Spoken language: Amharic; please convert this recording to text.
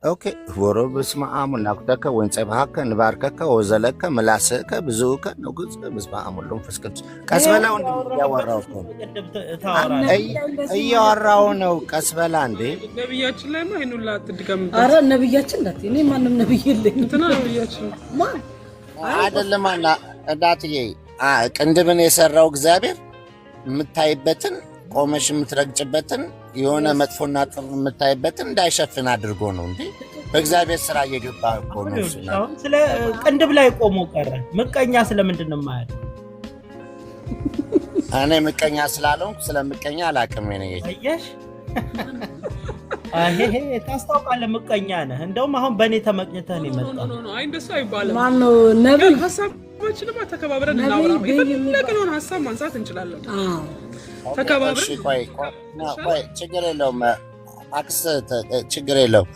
اوكي ورب اسمع امون ناكتك وين صبحك نباركك وزلك ملاسك بزوك نغز بسمع امون لهم فسكت كسبلا وند ያወራው እያወራው ነው ቀስበላ እንዴ ነብያችን ላይ ነው አይኑላ ትድገምት አረ ነብያችን ናት እኔ ማንንም ነብይ የለኝ እንትና ነብያችን ማን አይደለም አና እዳትዬ ቅንድብን የሰራው እግዚአብሔር የምታይበትን ቆመሽ የምትረግጭበትን የሆነ መጥፎና ጥሩ የምታይበትን እንዳይሸፍን አድርጎ ነው እንዴ በእግዚአብሔር ስራ እየገባ እኮ ነው ስለ ቅንድብ ላይ ቆሞ ቀረ ምቀኛ ስለምንድን ነው ማለት እኔ ምቀኛ ስላልሆንኩ ስለምቀኛ አላቅም ነኝ አየሽ አሄ ታስታውቃለህ ምቀኛ ነህ እንደውም አሁን በእኔ ተመቅኝተህ ነው የመጣው አይ እንደሱ አይባልም ማን ነው ነብይ ሐሳባችንማ ተከባብረን እናወራ የፈለግነውን ሐሳብ ማንሳት እንችላለን ተከባብረን ቆይ ችግር የለውም አክስ ችግር የለውም